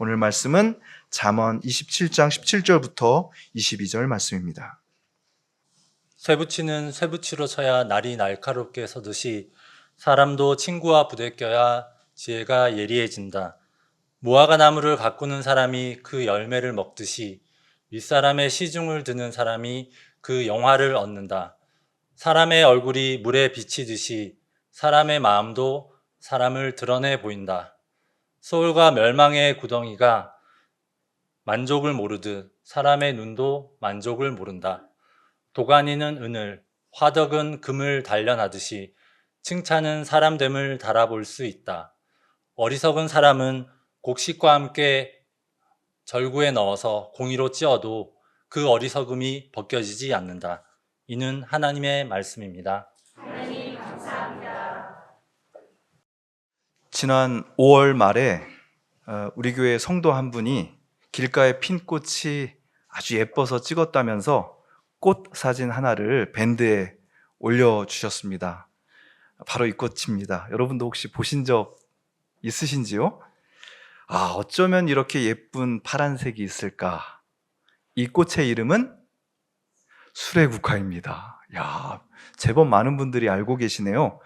오늘 말씀은 잠언 27장 17절부터 22절 말씀입니다. 쇠붙이는 쇠붙이로 쳐야 날이 날카롭게 서듯이 사람도 친구와 부대껴야 지혜가 예리해진다. 무화과 나무를 가꾸는 사람이 그 열매를 먹듯이 윗사람의 시중을 드는 사람이 그 영화를 얻는다. 사람의 얼굴이 물에 비치듯이 사람의 마음도 사람을 드러내 보인다. 소울과 멸망의 구덩이가 만족을 모르듯 사람의 눈도 만족을 모른다. 도가니는 은을, 화덕은 금을 단련하듯이 칭찬은 사람됨을 달아볼 수 있다. 어리석은 사람은 곡식과 함께 절구에 넣어서 공이로 찧어도 그 어리석음이 벗겨지지 않는다. 이는 하나님의 말씀입니다. 하나님 감사합니다. 지난 5월 말에 우리 교회 성도 한 분이 길가에 핀 꽃이 아주 예뻐서 찍었다면서 꽃 사진 하나를 밴드에 올려주셨습니다. 바로 이 꽃입니다. 여러분도 혹시 보신 적 있으신지요? 어쩌면 이렇게 예쁜 파란색이 있을까? 이 꽃의 이름은 수레국화입니다. 제법 많은 분들이 알고 계시네요.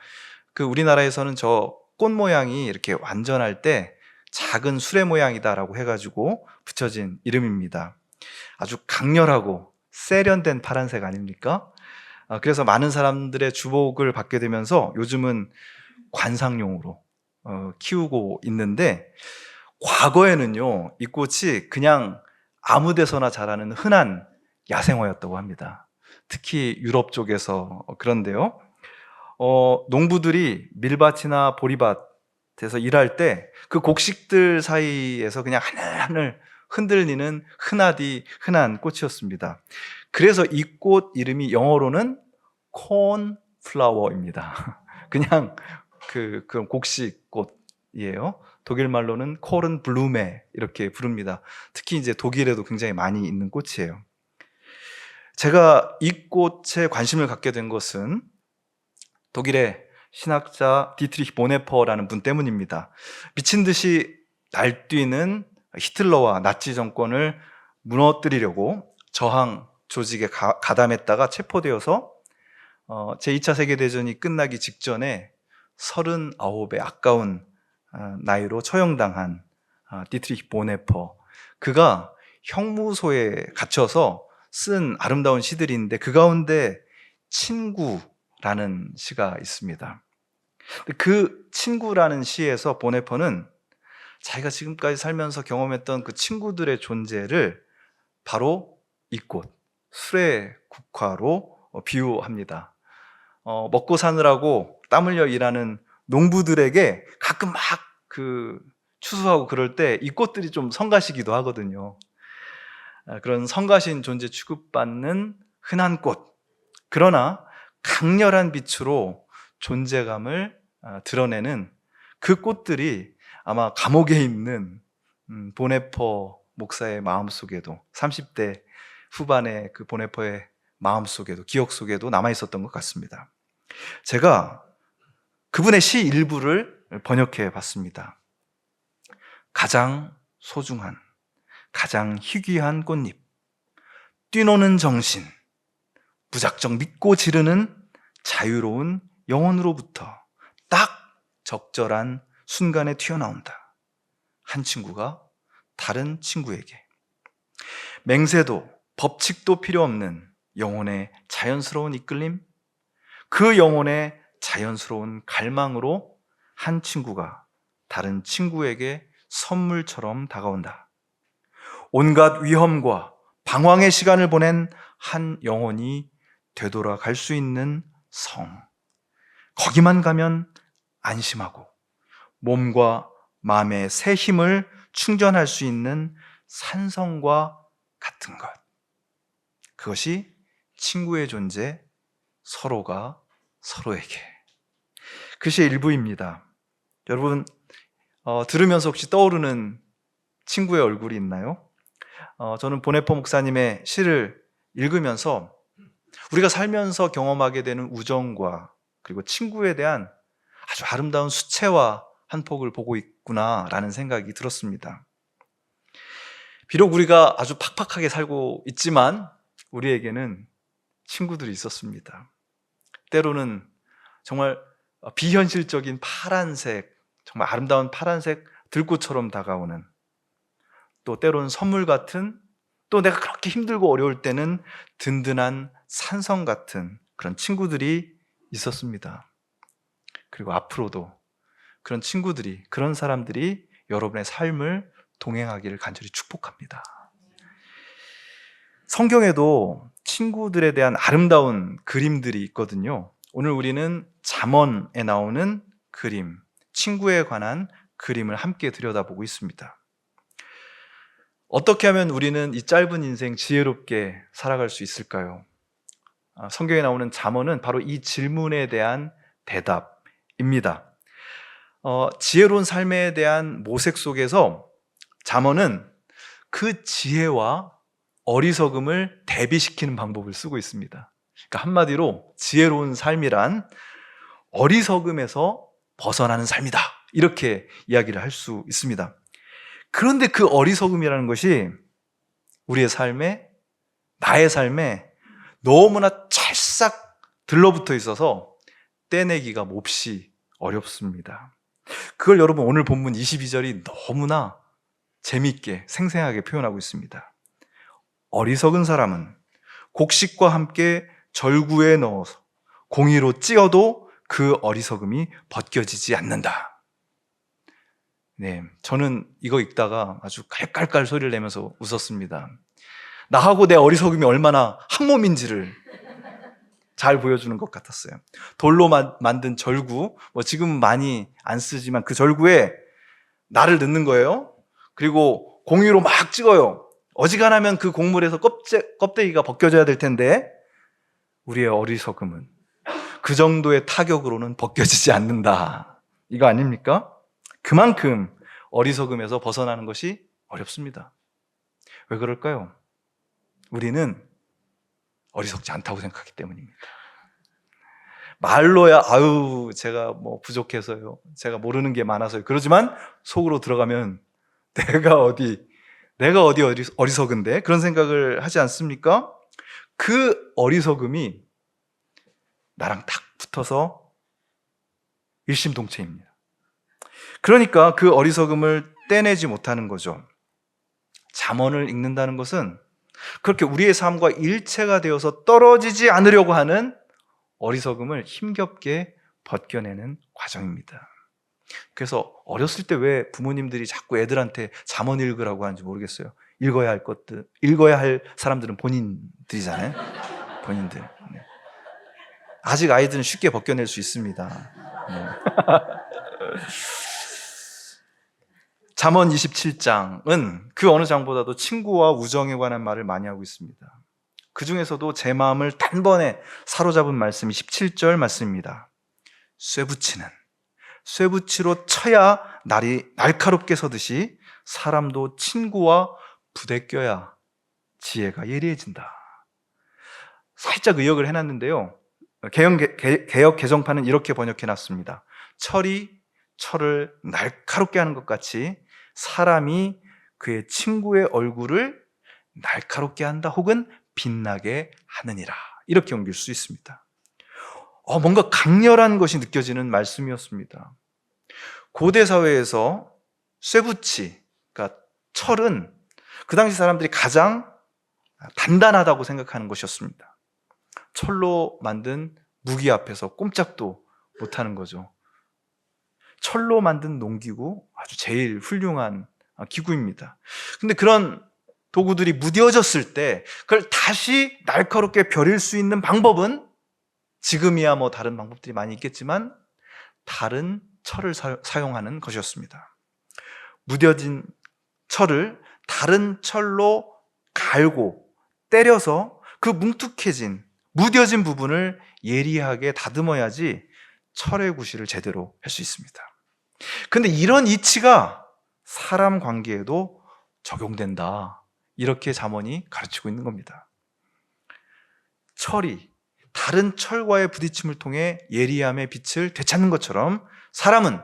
우리나라에서는 저 꽃 모양이 이렇게 완전할 때 작은 수레 모양이다라고 해가지고 붙여진 이름입니다. 아주 강렬하고 세련된 파란색 아닙니까? 그래서 많은 사람들의 주목을 받게 되면서 요즘은 관상용으로 키우고 있는데, 과거에는요, 이 꽃이 그냥 아무 데서나 자라는 흔한 야생화였다고 합니다. 특히 유럽 쪽에서 그런데요. 농부들이 밀밭이나 보리밭에서 일할 때 그 곡식들 사이에서 그냥 하늘하늘 흔들리는 흔한 꽃이었습니다. 그래서 이 꽃 이름이 영어로는 콘플라워입니다. 그냥 그 곡식꽃이에요. 독일 말로는 코른 블루메 이렇게 부릅니다. 특히 이제 독일에도 굉장히 많이 있는 꽃이에요. 제가 이 꽃에 관심을 갖게 된 것은 독일의 신학자 디트리히 보네퍼라는 분 때문입니다. 미친 듯이 날뛰는 히틀러와 나치 정권을 무너뜨리려고 저항 조직에 가담했다가 체포되어서 제2차 세계대전이 끝나기 직전에 39의 아까운 나이로 처형당한 디트리히 보네퍼, 그가 형무소에 갇혀서 쓴 아름다운 시들이 있는데 그 가운데 친구라는 시가 있습니다. 그 친구라는 시에서 보네퍼는 자기가 지금까지 살면서 경험했던 그 친구들의 존재를 바로 이 꽃, 수레국화로 비유합니다. 먹고 사느라고 땀 흘려 일하는 농부들에게 가끔 막 추수하고 그럴 때 이 꽃들이 좀 성가시기도 하거든요. 그런 성가신 존재 취급받는 흔한 꽃, 그러나 강렬한 빛으로 존재감을 드러내는 그 꽃들이 아마 감옥에 있는 보네퍼 목사의 마음속에도, 30대 후반의 그 보네퍼의 마음속에도, 기억 속에도 남아있었던 것 같습니다. 제가 그분의 시 일부를 번역해 봤습니다. 가장 소중한, 가장 희귀한 꽃잎, 뛰노는 정신, 무작정 믿고 지르는 자유로운 영혼으로부터 딱 적절한 순간에 튀어나온다. 한 친구가 다른 친구에게. 맹세도 법칙도 필요 없는 영혼의 자연스러운 이끌림, 그 영혼의 자연스러운 갈망으로 한 친구가 다른 친구에게 선물처럼 다가온다. 온갖 위험과 방황의 시간을 보낸 한 영혼이 되돌아갈 수 있는 성, 거기만 가면 안심하고 몸과 마음의 새 힘을 충전할 수 있는 산성과 같은 것, 그것이 친구의 존재, 서로가 서로에게. 그것이 일부입니다. 여러분, 들으면서 혹시 떠오르는 친구의 얼굴이 있나요? 저는 보네퍼 목사님의 시를 읽으면서 우리가 살면서 경험하게 되는 우정과 그리고 친구에 대한 아주 아름다운 수채화 한 폭을 보고 있구나라는 생각이 들었습니다. 비록 우리가 아주 팍팍하게 살고 있지만 우리에게는 친구들이 있었습니다. 때로는 정말 비현실적인 파란색, 정말 아름다운 파란색 들꽃처럼 다가오는, 또 때로는 선물 같은, 또 내가 그렇게 힘들고 어려울 때는 든든한 산성 같은 그런 친구들이 있었습니다. 그리고 앞으로도 그런 친구들이, 그런 사람들이 여러분의 삶을 동행하기를 간절히 축복합니다. 성경에도 친구들에 대한 아름다운 그림들이 있거든요. 오늘 우리는 잠언에 나오는 그림, 친구에 관한 그림을 함께 들여다보고 있습니다. 어떻게 하면 우리는 이 짧은 인생 지혜롭게 살아갈 수 있을까요? 성경에 나오는 잠언은 바로 이 질문에 대한 대답입니다. 지혜로운 삶에 대한 모색 속에서 잠언은 그 지혜와 어리석음을 대비시키는 방법을 쓰고 있습니다. 그러니까 한마디로 지혜로운 삶이란 어리석음에서 벗어나는 삶이다, 이렇게 이야기를 할 수 있습니다. 그런데 그 어리석음이라는 것이 우리의 삶에, 나의 삶에 너무나 찰싹 들러붙어 있어서 떼내기가 몹시 어렵습니다. 그걸 여러분 오늘 본문 22절이 너무나 재미있게 생생하게 표현하고 있습니다. 어리석은 사람은 곡식과 함께 절구에 넣어서 공이로 찧어도 그 어리석음이 벗겨지지 않는다. 네, 저는 이거 읽다가 아주 깔깔깔 소리를 내면서 웃었습니다. 나하고 내 어리석음이 얼마나 한 몸인지를 잘 보여주는 것 같았어요. 돌로 만든 절구, 지금 많이 안 쓰지만 그 절구에 나를 넣는 거예요. 그리고 공이로 막 찍어요. 어지간하면 그 곡물에서 껍데기가 벗겨져야 될 텐데 우리의 어리석음은 그 정도의 타격으로는 벗겨지지 않는다. 이거 아닙니까? 그만큼 어리석음에서 벗어나는 것이 어렵습니다. 왜 그럴까요? 우리는 어리석지 않다고 생각하기 때문입니다. 말로야 아유 제가 부족해서요, 제가 모르는 게 많아서요, 그러지만 속으로 들어가면 내가 어디 어리석은데, 그런 생각을 하지 않습니까? 그 어리석음이 나랑 딱 붙어서 일심동체입니다. 그러니까 그 어리석음을 떼내지 못하는 거죠. 잠언을 읽는다는 것은 그렇게 우리의 삶과 일체가 되어서 떨어지지 않으려고 하는 어리석음을 힘겹게 벗겨내는 과정입니다. 그래서 어렸을 때 왜 부모님들이 자꾸 애들한테 잠언 읽으라고 하는지 모르겠어요. 읽어야 할 사람들은 본인들이잖아요. 본인들. 네. 아직 아이들은 쉽게 벗겨낼 수 있습니다. 네. 잠언 27장은 그 어느 장보다도 친구와 우정에 관한 말을 많이 하고 있습니다. 그 중에서도 제 마음을 단번에 사로잡은 말씀이 17절 말씀입니다. 쇠붙이로 쳐야 날이 날카롭게 서듯이 사람도 친구와 부대껴야 지혜가 예리해진다. 살짝 의역을 해놨는데요. 개역 개정판은 이렇게 번역해놨습니다. 철이 철을 날카롭게 하는 것 같이 사람이 그의 친구의 얼굴을 날카롭게 한다, 혹은 빛나게 하느니라, 이렇게 옮길 수 있습니다. 뭔가 강렬한 것이 느껴지는 말씀이었습니다. 고대 사회에서 쇠붙이, 그러니까 철은 그 당시 사람들이 가장 단단하다고 생각하는 것이었습니다. 철로 만든 무기 앞에서 꼼짝도 못하는 거죠. 철로 만든 농기구, 아주 제일 훌륭한 기구입니다. 근데 그런 도구들이 무뎌졌을 때 그걸 다시 날카롭게 벼릴 수 있는 방법은 지금이야 다른 방법들이 많이 있겠지만 다른 철을 사용하는 것이었습니다. 무뎌진 철을 다른 철로 갈고 때려서 그 뭉툭해진, 무뎌진 부분을 예리하게 다듬어야지 철의 구실을 제대로 할 수 있습니다. 근데 이런 이치가 사람 관계에도 적용된다, 이렇게 잠언이 가르치고 있는 겁니다. 철이 다른 철과의 부딪힘을 통해 예리함의 빛을 되찾는 것처럼 사람은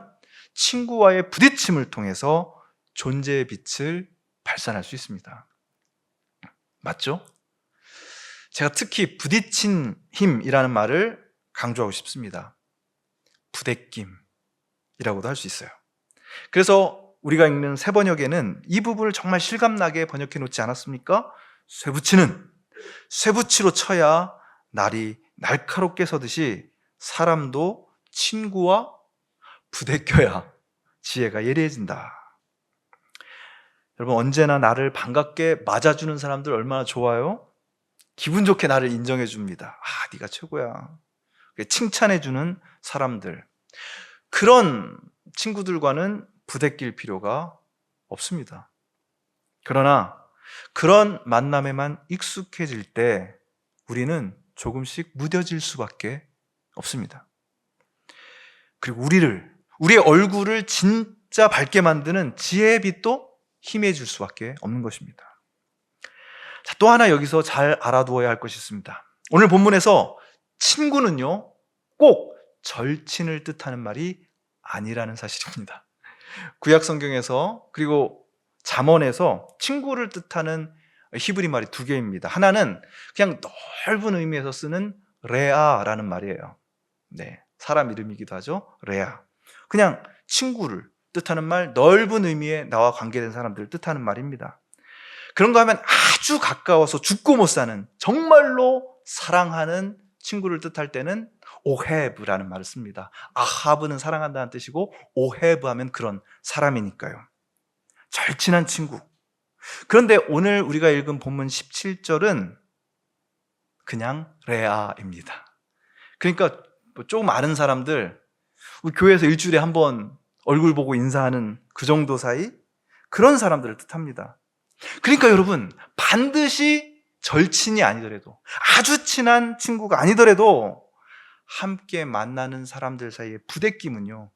친구와의 부딪힘을 통해서 존재의 빛을 발산할 수 있습니다. 맞죠? 제가 특히 부딪힌 힘이라는 말을 강조하고 싶습니다. 부대낌이라고도 할 수 있어요. 그래서 우리가 읽는 새 번역에는 이 부분을 정말 실감나게 번역해 놓지 않았습니까? 쇠붙이로 쳐야 날이 날카롭게 서듯이 사람도 친구와 부대껴야 지혜가 예리해진다. 여러분, 언제나 나를 반갑게 맞아주는 사람들 얼마나 좋아요? 기분 좋게 나를 인정해 줍니다. 네가 최고야. 칭찬해 주는 사람들, 그런 친구들과는 부대낄 필요가 없습니다. 그러나 그런 만남에만 익숙해질 때 우리는 조금씩 무뎌질 수밖에 없습니다. 그리고 우리의 얼굴을 진짜 밝게 만드는 지혜의 빛도 희미해질 수밖에 없는 것입니다. 자, 또 하나 여기서 잘 알아두어야 할 것이 있습니다. 오늘 본문에서 친구는요, 꼭 절친을 뜻하는 말이 아니라는 사실입니다. 구약 성경에서 그리고 잠언에서 친구를 뜻하는 히브리 말이 두 개입니다. 하나는 그냥 넓은 의미에서 쓰는 레아라는 말이에요. 네, 사람 이름이기도 하죠. 레아. 그냥 친구를 뜻하는 말, 넓은 의미의 나와 관계된 사람들을 뜻하는 말입니다. 그런가 하면 아주 가까워서 죽고 못 사는, 정말로 사랑하는 친구를 뜻할 때는 오헤브라는 말을 씁니다. 아하브는 사랑한다는 뜻이고 오헤브 하면 그런 사람이니까요. 절친한 친구. 그런데 오늘 우리가 읽은 본문 17절은 그냥 레아입니다. 그러니까 조금 아는 사람들, 우리 교회에서 일주일에 한 번 얼굴 보고 인사하는 그 정도 사이, 그런 사람들을 뜻합니다. 그러니까 여러분, 반드시 절친이 아니더라도, 아주 친한 친구가 아니더라도 함께 만나는 사람들 사이의 부대낌은요,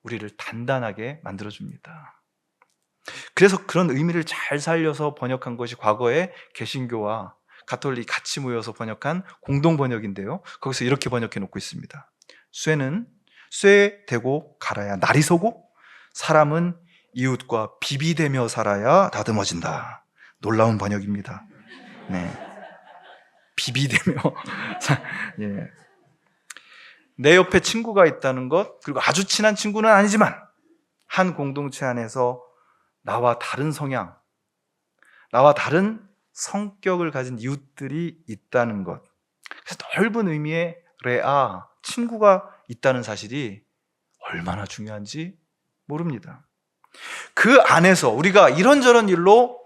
우리를 단단하게 만들어줍니다. 그래서 그런 의미를 잘 살려서 번역한 것이 과거에 개신교와 가톨릭 같이 모여서 번역한 공동 번역인데요, 거기서 이렇게 번역해 놓고 있습니다. 쇠는 쇠 되고 갈아야 날이 서고, 사람은 이웃과 비비대며 살아야 다듬어진다. 놀라운 번역입니다. 네, 비비대며. 예. 내 옆에 친구가 있다는 것, 그리고 아주 친한 친구는 아니지만 한 공동체 안에서 나와 다른 성향, 나와 다른 성격을 가진 이웃들이 있다는 것, 그래서 넓은 의미의 레아, 친구가 있다는 사실이 얼마나 중요한지 모릅니다. 그 안에서 우리가 이런저런 일로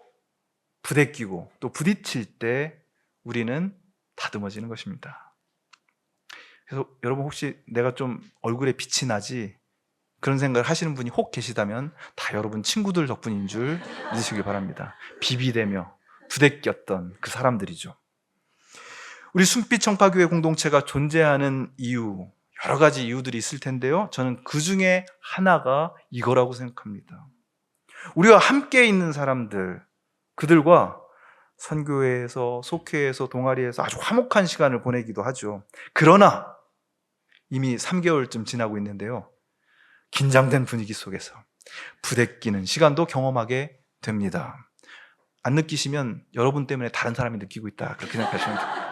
부대끼고 또 부딪힐 때 우리는 다듬어지는 것입니다. 그래서 여러분, 혹시 내가 좀 얼굴에 빛이 나지, 그런 생각을 하시는 분이 혹 계시다면 다 여러분 친구들 덕분인 줄 믿으시길 바랍니다. 비비대며 부대꼈던 그 사람들이죠. 우리 숨빛 청파교회 공동체가 존재하는 이유, 여러 가지 이유들이 있을 텐데요, 저는 그 중에 하나가 이거라고 생각합니다. 우리와 함께 있는 사람들, 그들과 선교회에서, 속회에서, 동아리에서 아주 화목한 시간을 보내기도 하죠. 그러나 이미 3개월쯤 지나고 있는데요, 긴장된 분위기 속에서 부대끼는 시간도 경험하게 됩니다. 안 느끼시면 여러분 때문에 다른 사람이 느끼고 있다, 그렇게 생각하시면 됩니다.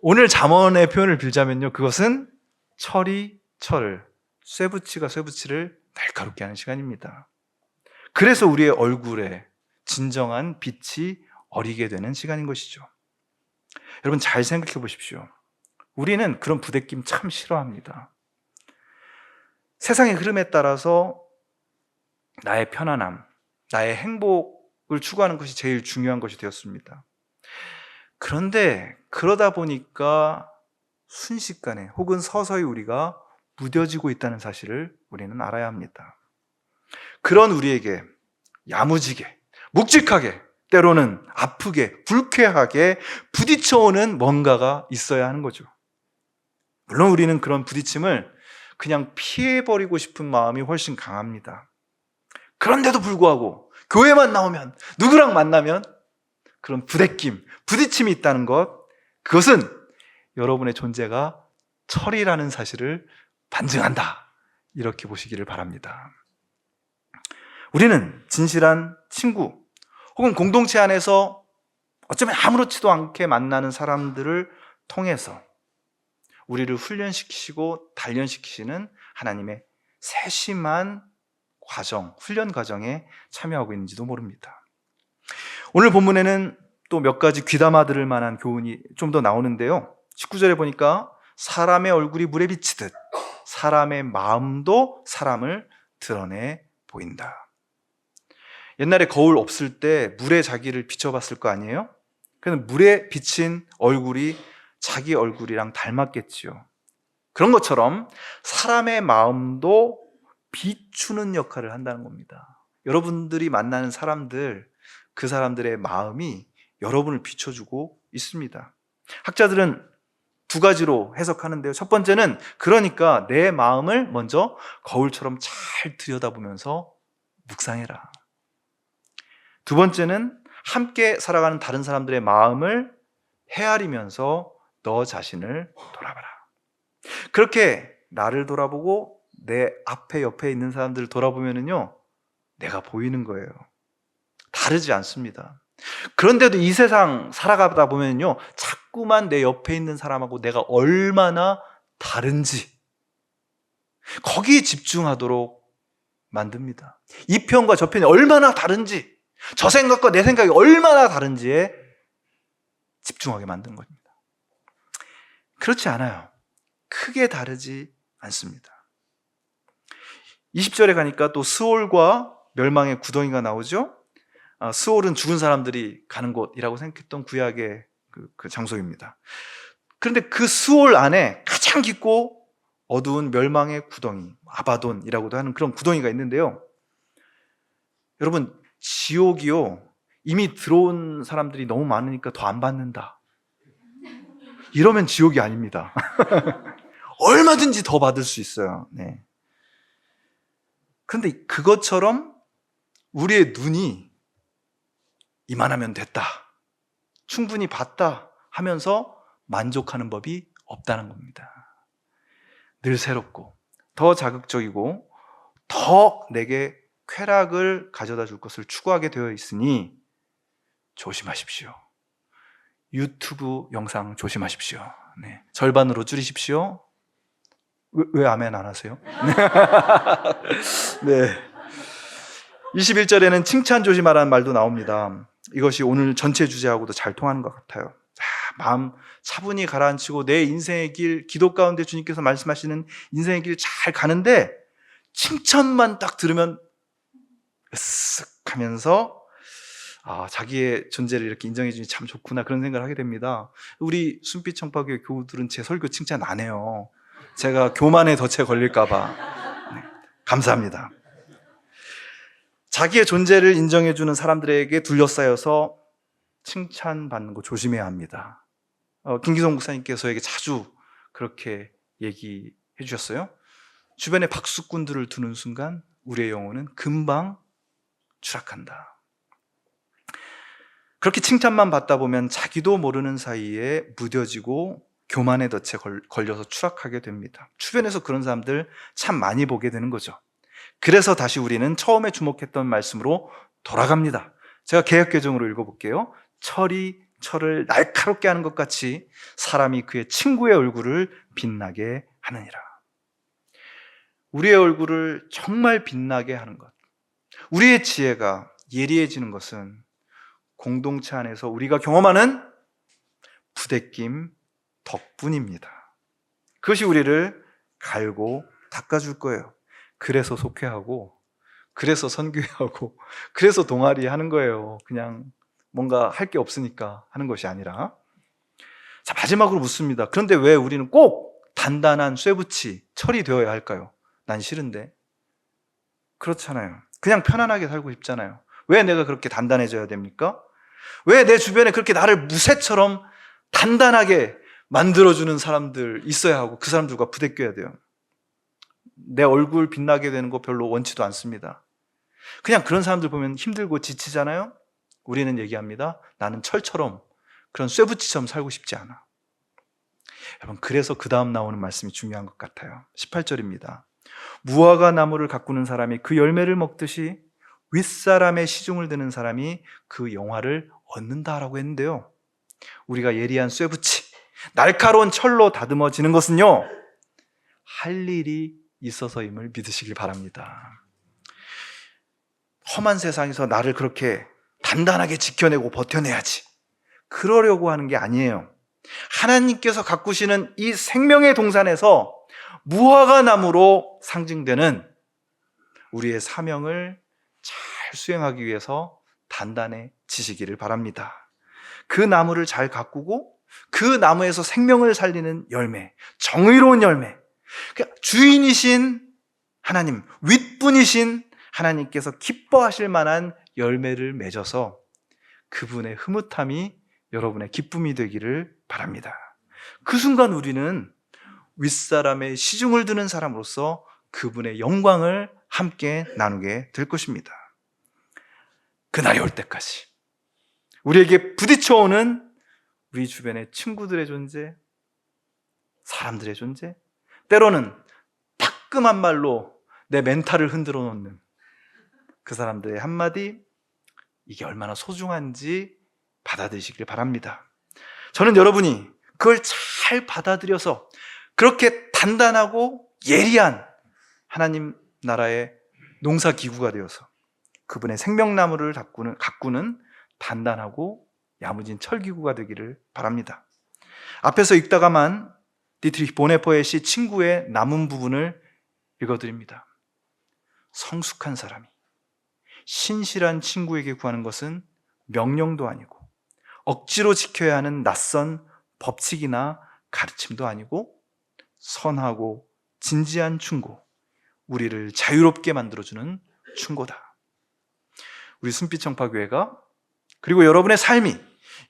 오늘 잠언의 표현을 빌자면요, 그것은 철이 철을, 쇠붙이가 쇠붙이를 날카롭게 하는 시간입니다. 그래서 우리의 얼굴에 진정한 빛이 어리게 되는 시간인 것이죠. 여러분, 잘 생각해 보십시오. 우리는 그런 부대낌 참 싫어합니다. 세상의 흐름에 따라서 나의 편안함, 나의 행복을 추구하는 것이 제일 중요한 것이 되었습니다. 그런데 그러다 보니까 순식간에 혹은 서서히 우리가 무뎌지고 있다는 사실을 우리는 알아야 합니다. 그런 우리에게 야무지게, 묵직하게, 때로는 아프게, 불쾌하게 부딪혀오는 뭔가가 있어야 하는 거죠. 물론 우리는 그런 부딪힘을 그냥 피해버리고 싶은 마음이 훨씬 강합니다. 그런데도 불구하고 교회만 나오면, 누구랑 만나면 그런 부대낌, 부딪힘이 있다는 것, 그것은 여러분의 존재가 철이라는 사실을 반증한다, 이렇게 보시기를 바랍니다. 우리는 진실한 친구 혹은 공동체 안에서 어쩌면 아무렇지도 않게 만나는 사람들을 통해서 우리를 훈련시키시고 단련시키시는 하나님의 세심한 과정, 훈련 과정에 참여하고 있는지도 모릅니다. 오늘 본문에는 또 몇 가지 귀담아 들을 만한 교훈이 좀 더 나오는데요. 19절에 보니까 사람의 얼굴이 물에 비치듯 사람의 마음도 사람을 드러내 보인다. 옛날에 거울 없을 때 물에 자기를 비춰봤을 거 아니에요? 그래서 물에 비친 얼굴이 자기 얼굴이랑 닮았겠지요. 그런 것처럼 사람의 마음도 비추는 역할을 한다는 겁니다. 여러분들이 만나는 사람들, 그 사람들의 마음이 여러분을 비춰주고 있습니다. 학자들은 두 가지로 해석하는데요. 첫 번째는 그러니까 내 마음을 먼저 거울처럼 잘 들여다보면서 묵상해라. 두 번째는 함께 살아가는 다른 사람들의 마음을 헤아리면서 너 자신을 돌아봐라. 그렇게 나를 돌아보고 내 앞에 옆에 있는 사람들을 돌아보면은요, 내가 보이는 거예요. 다르지 않습니다. 그런데도 이 세상 살아가다 보면요, 자꾸만 내 옆에 있는 사람하고 내가 얼마나 다른지 거기에 집중하도록 만듭니다. 이 편과 저 편이 얼마나 다른지, 저 생각과 내 생각이 얼마나 다른지에 집중하게 만든 겁니다. 그렇지 않아요. 크게 다르지 않습니다. 20절에 가니까 또 스올과 멸망의 구덩이가 나오죠. 스올은 죽은 사람들이 가는 곳이라고 생각했던 구약의 그 장소입니다. 그런데 그 스올 안에 가장 깊고 어두운 멸망의 구덩이, 아바돈이라고도 하는 그런 구덩이가 있는데요. 여러분, 지옥이요, 이미 들어온 사람들이 너무 많으니까 더 안 받는다, 이러면 지옥이 아닙니다. 얼마든지 더 받을 수 있어요. 네. 그런데 그것처럼 우리의 눈이 이만하면 됐다, 충분히 봤다 하면서 만족하는 법이 없다는 겁니다. 늘 새롭고 더 자극적이고 더 내게 쾌락을 가져다 줄 것을 추구하게 되어 있으니 조심하십시오. 유튜브 영상 조심하십시오. 네. 절반으로 줄이십시오. 왜 아멘 안 하세요? 네. 21절에는 칭찬 조심하라는 말도 나옵니다. 이것이 오늘 전체 주제하고도 잘 통하는 것 같아요. 마음 차분히 가라앉히고 내 인생의 길, 기도 가운데 주님께서 말씀하시는 인생의 길 잘 가는데 칭찬만 딱 들으면 으쓱 하면서 자기의 존재를 이렇게 인정해 주니 참 좋구나, 그런 생각을 하게 됩니다. 우리 순빛 청파교회 교우들은 제 설교 칭찬 안 해요. 제가 교만에 덫에 걸릴까 봐. 네, 감사합니다. 자기의 존재를 인정해 주는 사람들에게 둘러싸여서 칭찬받는 거 조심해야 합니다. 김기성 목사님께서에게 자주 그렇게 얘기해 주셨어요. 주변에 박수꾼들을 두는 순간 우리의 영혼은 금방 추락한다. 그렇게 칭찬만 받다 보면 자기도 모르는 사이에 무뎌지고 교만의 덫에 걸려서 추락하게 됩니다. 주변에서 그런 사람들 참 많이 보게 되는 거죠. 그래서 다시 우리는 처음에 주목했던 말씀으로 돌아갑니다. 제가 개역개정으로 읽어볼게요. 철이 철을 날카롭게 하는 것 같이 사람이 그의 친구의 얼굴을 빛나게 하느니라. 우리의 얼굴을 정말 빛나게 하는 것, 우리의 지혜가 예리해지는 것은 공동체 안에서 우리가 경험하는 부대낌 덕분입니다. 그것이 우리를 갈고 닦아줄 거예요. 그래서 속회하고, 그래서 선교회하고, 그래서 동아리 하는 거예요. 그냥 뭔가 할 게 없으니까 하는 것이 아니라. 자, 마지막으로 묻습니다. 그런데 왜 우리는 꼭 단단한 쇠붙이 철이 되어야 할까요? 난 싫은데. 그렇잖아요. 그냥 편안하게 살고 싶잖아요. 왜 내가 그렇게 단단해져야 됩니까? 왜 내 주변에 그렇게 나를 무쇠처럼 단단하게 만들어주는 사람들 있어야 하고 그 사람들과 부대껴야 돼요? 내 얼굴 빛나게 되는 거 별로 원치도 않습니다. 그냥 그런 사람들 보면 힘들고 지치잖아요. 우리는 얘기합니다. 나는 철처럼, 그런 쇠붙이처럼 살고 싶지 않아. 여러분, 그래서 그 다음 나오는 말씀이 중요한 것 같아요. 18절입니다. 무화과 나무를 가꾸는 사람이 그 열매를 먹듯이 윗사람의 시중을 드는 사람이 그 영화를 얻는다라고 했는데요. 우리가 예리한 쇠붙이, 날카로운 철로 다듬어지는 것은요, 할 일이 있어서임을 믿으시길 바랍니다. 험한 세상에서 나를 그렇게 단단하게 지켜내고 버텨내야지, 그러려고 하는 게 아니에요. 하나님께서 가꾸시는 이 생명의 동산에서 무화과 나무로 상징되는 우리의 사명을 잘 수행하기 위해서 단단해지시기를 바랍니다. 그 나무를 잘 가꾸고 그 나무에서 생명을 살리는 열매, 정의로운 열매, 주인이신 하나님, 윗분이신 하나님께서 기뻐하실 만한 열매를 맺어서 그분의 흐뭇함이 여러분의 기쁨이 되기를 바랍니다. 그 순간 우리는 윗사람의 시중을 드는 사람으로서 그분의 영광을 함께 나누게 될 것입니다. 그날이 올 때까지 우리에게 부딪혀오는 우리 주변의 친구들의 존재, 사람들의 존재, 때로는 따끔한 말로 내 멘탈을 흔들어 놓는 그 사람들의 한마디, 이게 얼마나 소중한지 받아들이시길 바랍니다. 저는 여러분이 그걸 잘 받아들여서 그렇게 단단하고 예리한 하나님 나라의 농사기구가 되어서 그분의 생명나무를 가꾸는 단단하고 야무진 철기구가 되기를 바랍니다. 앞에서 읽다가만 디트리히 보네포의 시 친구의 남은 부분을 읽어드립니다. 성숙한 사람이 신실한 친구에게 구하는 것은 명령도 아니고 억지로 지켜야 하는 낯선 법칙이나 가르침도 아니고 선하고 진지한 충고, 우리를 자유롭게 만들어주는 충고다. 우리 순빛청파교회가, 그리고 여러분의 삶이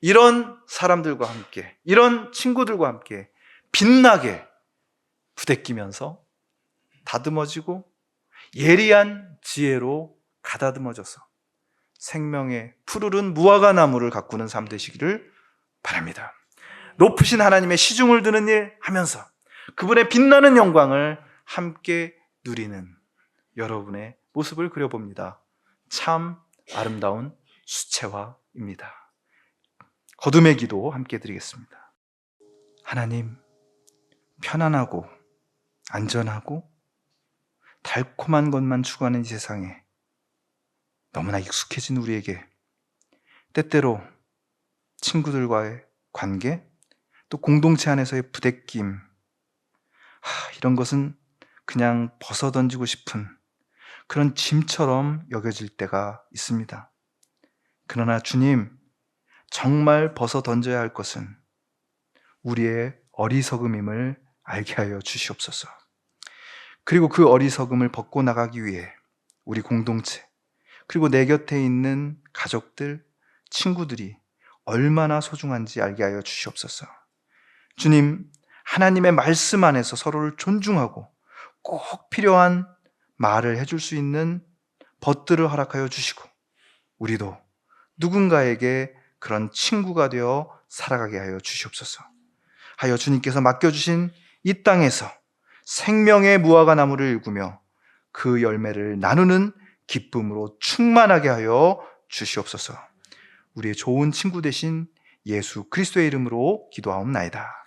이런 사람들과 함께, 이런 친구들과 함께 빛나게 부대끼면서 다듬어지고 예리한 지혜로 가다듬어져서 생명의 푸르른 무화과 나무를 가꾸는 삶 되시기를 바랍니다. 높으신 하나님의 시중을 드는 일 하면서 그분의 빛나는 영광을 함께 누리는 여러분의 모습을 그려봅니다. 참 아름다운 수채화입니다. 거듭의 기도 함께 드리겠습니다. 하나님, 편안하고 안전하고 달콤한 것만 추구하는 이 세상에 너무나 익숙해진 우리에게 때때로 친구들과의 관계, 또 공동체 안에서의 부대낌, 이런 것은 그냥 벗어던지고 싶은 그런 짐처럼 여겨질 때가 있습니다. 그러나 주님, 정말 벗어던져야 할 것은 우리의 어리석음임을 알게 하여 주시옵소서. 그리고 그 어리석음을 벗고 나가기 위해 우리 공동체, 그리고 내 곁에 있는 가족들, 친구들이 얼마나 소중한지 알게 하여 주시옵소서. 주님, 하나님의 말씀 안에서 서로를 존중하고 꼭 필요한 말을 해줄 수 있는 벗들을 허락하여 주시고, 우리도 누군가에게 그런 친구가 되어 살아가게 하여 주시옵소서. 하여 주님께서 맡겨주신 이 땅에서 생명의 무화과 나무를 일구며 그 열매를 나누는 기쁨으로 충만하게 하여 주시옵소서. 우리의 좋은 친구 되신 예수 그리스도의 이름으로 기도하옵나이다.